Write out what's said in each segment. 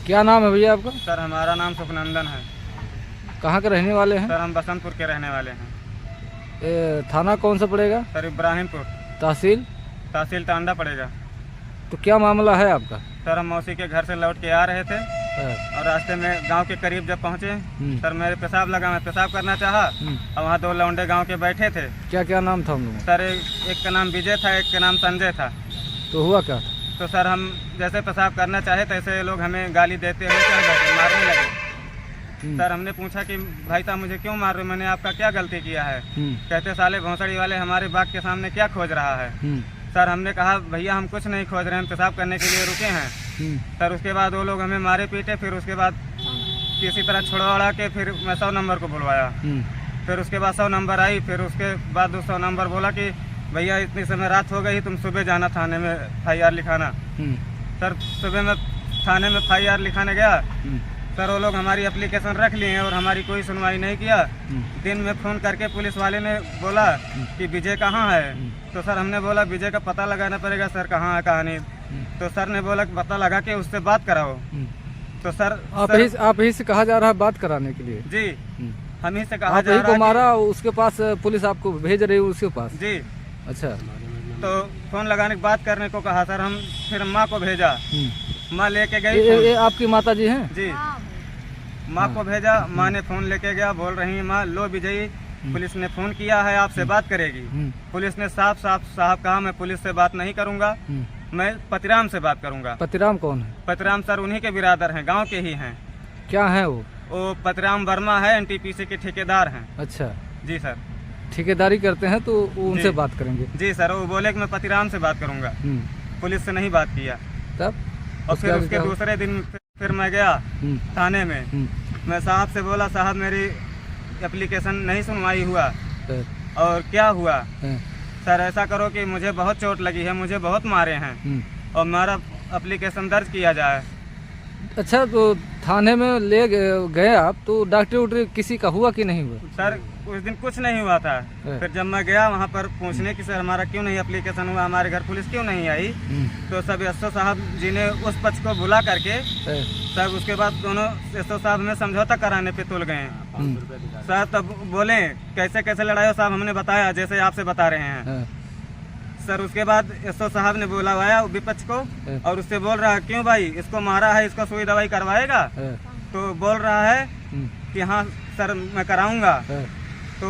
क्या नाम है भैया आपका? सर हमारा नाम सुखनंदन है। कहाँ के रहने वाले हैं? सर हम बसंतपुर के रहने वाले हैं। थाना कौन सा पड़ेगा? सर इब्राहिमपुर। तहसील टांडा पड़ेगा। तो क्या मामला है आपका? सर हम मौसी के घर से लौट के आ रहे थे और रास्ते में गांव के करीब जब पहुंचे सर मेरे पेशाब लगा, मैं पेशाब करना चाहा और वहाँ 2 लौंडे गांव के बैठे थे। क्या क्या नाम था उन लोगों? सर एक का नाम विजय था, एक का नाम संजय था। तो हुआ क्या था? तो सर हम जैसे पेशाब करना चाहे तैसे लोग हमें गाली देते हुए चल बैठे, मारने लगे। सर हमने पूछा कि भाई साहब मुझे क्यों मार रहे हो, मैंने आपका क्या गलती किया है? कहते साले भोंसड़ी वाले हमारे बाग के सामने क्या खोज रहा है? सर हमने कहा भैया हम कुछ नहीं खोज रहे हैं, हम पेशाब करने के लिए रुके हैं। सर उसके बाद वो लोग हमें मारे पीटे, फिर उसके बाद किसी तरह छुड़वा के फिर मैं 100 नंबर को बुलवाया। फिर उसके बाद 100 नंबर आई, फिर उसके बाद 200 नंबर बोला कि भैया इतनी समय रात हो गई, तुम सुबह जाना थाने में FIR लिखाना। सर सुबह में थाने में FIR लिखाने गया। सर वो लोग हमारी एप्लीकेशन रख लिए हैं और हमारी कोई सुनवाई नहीं किया। दिन में फ़ोन करके पुलिस वाले ने बोला कि विजय कहाँ है? तो सर हमने बोला विजय का पता लगाना पड़ेगा सर, कहाँ है कहाँ नहीं। तो सर ने बोला पता लगा के उससे बात कराओ। तो सर आप ही से कहा जा रहा है बात कराने के लिए? जी हम ही से कहा जा रहा है। को मारा उसके पास पुलिस आपको भेज रही है उसके पास? जी। अच्छा। तो फ़ोन लगाने की बात करने को कहा सर, हम फिर माँ को भेजा। माँ लेके गई। ये आपकी माता जी हैं? जी। माँ को भेजा, माँ ने फ़ोन लेके गया, बोल रही है माँ लो विजयी पुलिस ने फ़ोन किया है, आपसे बात करेगी। पुलिस ने साफ साहब कहा मैं पुलिस से बात नहीं करूँगा, मैं पतिराम से बात करूँगा। पतिराम कौन है? पतिराम सर उन्हीं के बिरादर हैं, गांव के ही हैं। क्या है वो? पतिराम वर्मा है, NTPC के ठेकेदार हैं। अच्छा जी सर। ठेकेदारी करते हैं तो उनसे बात करेंगे? जी सर, वो बोले कि मैं पतिराम से बात करूँगा, पुलिस से नहीं बात किया। तब और फिर उसके दूसरे दिन फिर मैं गया थाने में। मैं साहब से बोला साहब मेरी एप्लीकेशन नहीं सुनवाई हुआ और क्या हुआ? सर ऐसा करो कि मुझे बहुत चोट लगी है, मुझे बहुत मारे हैं और मेरा एप्लीकेशन दर्ज किया जाए। अच्छा तो थाने में ले गए आप, तो डॉक्टर किसी का हुआ कि नहीं हुआ? सर उस दिन कुछ नहीं हुआ था। फिर जब मैं गया वहाँ पर पूछने की सर हमारा क्यों नहीं एप्लीकेशन हुआ, हमारे घर पुलिस क्यों नहीं आई, तो सब SO साहब जी ने उस पक्ष को बुला करके सर उसके बाद दोनों SO साहब में समझौता कराने पे तुल गए। सर तब बोले कैसे कैसे लड़ाई हो साहब, हमने बताया जैसे आपसे बता रहे हैं। सर उसके बाद SO साहब ने बुलाया विपक्ष को और उससे बोल रहा है क्यों भाई इसको मारा है, इसको सुई दवाई करवाएगा? तो बोल रहा है कि हाँ सर मैं कराऊंगा। तो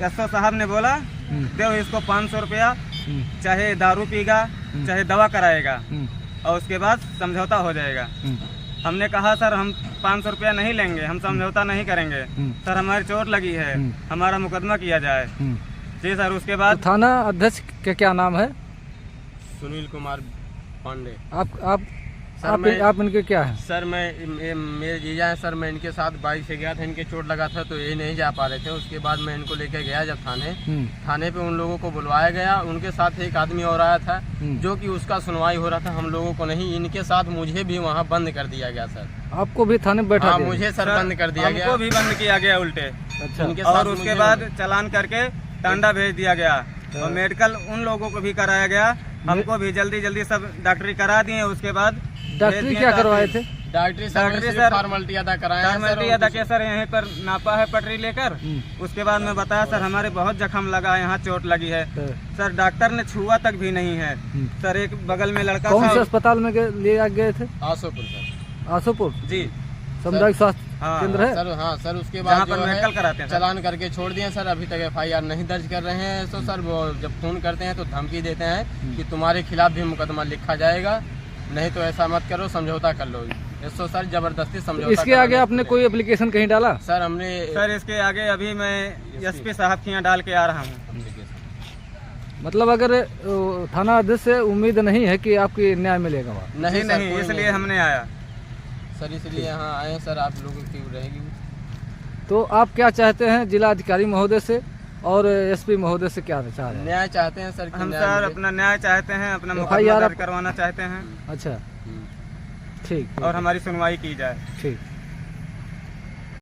SO साहब ने बोला दो इसको 500 रुपया, चाहे दारू पीगा चाहे दवा कराएगा और उसके बाद समझौता हो जाएगा। हमने कहा सर हम 500 रुपया नहीं लेंगे, हम समझौता नहीं करेंगे सर, हमारी चोट लगी है, हमारा मुकदमा किया जाए। जी सर। उसके बाद तो थाना अध्यक्ष का क्या नाम है? सुनील कुमार पांडे। आप इनके क्या है? सर मेरे जीजा हैं सर, मैं इनके साथ बाइक से गया था, इनके चोट लगा था तो ये नहीं जा पा रहे थे। उसके बाद मैं इनको लेकर गया जब थाने पे उन लोगों को बुलवाया गया। उनके साथ एक आदमी और आया था जो कि उसका सुनवाई हो रहा था, हम लोगों को नहीं। इनके साथ मुझे भी वहाँ बंद कर दिया गया सर। आपको भी थाने बैठा? हाँ मुझे सर बंद कर दिया गया, हमको भी बंद किया गया उल्टे। अच्छा। और उसके बाद चालान करके टांडा भेज दिया गया और मेडिकल उन लोगों को भी कराया गया, हमको भी जल्दी सब डॉक्टरी करा दिए। उसके बाद डॉक्टरी क्या करवाए थे? डॉक्टरी सर फॉर्मेलिटी अदा कराया, फॉर्मेलिटी अदा किया सर, यहीं पर नापा है पटरी लेकर। उसके बाद मैं बताया सर हमारे बहुत जख्म लगा, यहाँ चोट लगी है। सर डॉक्टर ने छुआ तक भी नहीं है सर। एक बगल में लड़का कौन से अस्पताल में ले गए थे? आसोपुर सर। आसोपुर जी सामुदायिक स्वास्थ्य केंद्र है सर। हाँ सर। उसके बाद पर मेडिकल कराते हैं चालान करके छोड़ दिए सर, अभी तक FIR नहीं दर्ज कर रहे हैं। तो सर वो जब फोन करते हैं तो धमकी देते हैं कि तुम्हारे खिलाफ भी मुकदमा लिखा जाएगा, नहीं तो ऐसा मत करो, समझौता कर लो। SO सर जबरदस्ती समझौता। इसके आगे आपने कोई एप्लीकेशन कहीं डाला? सर हमने सर इसके आगे अभी मैं SP साहब के यहाँ डाल के आ रहा हूँ। मतलब अगर थाना अध्यक्ष से उम्मीद नहीं है कि आपकी न्याय मिलेगा वहाँ? नहीं इसलिए हमने आया सर, इसलिए यहाँ आए सर, आप लोगों की रहेगी। तो आप क्या चाहते हैं जिला अधिकारी महोदय से और SP महोदय से? क्या चाह रहे हैं? न्याय चाहते हैं सर। हम सर अपना न्याय चाहते हैं, अपना मुकदमा दर्ज करवाना चाहते हैं। अच्छा ठीक। और हमारी सुनवाई की जाए। ठीक।